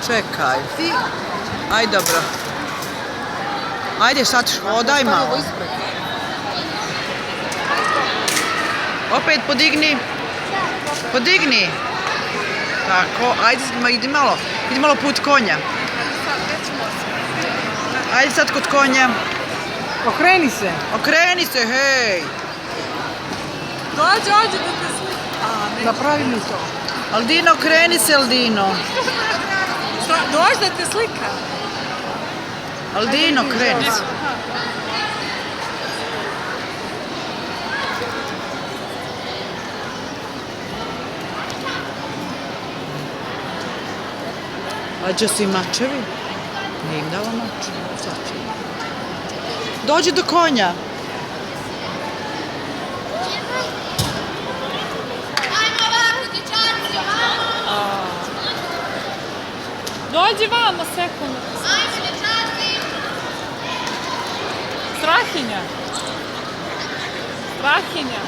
Čekaj. Aj, dobro. Ajde, sad hodaj malo. Opet podigni. Podigni. Tako, ajde, idi malo put konja. Ajde sad kod konja. Okreni se. Okreni se, hej. Dođi da te slika. Napravi mi to. Aldino, okreni se, Aldino. Dođi da te slika. Aldino, kreni se. A gdje su i mačevi? Nije im dala mač. Dođi do konja. Dođi vamo sekund. Strahinja. Strahinja.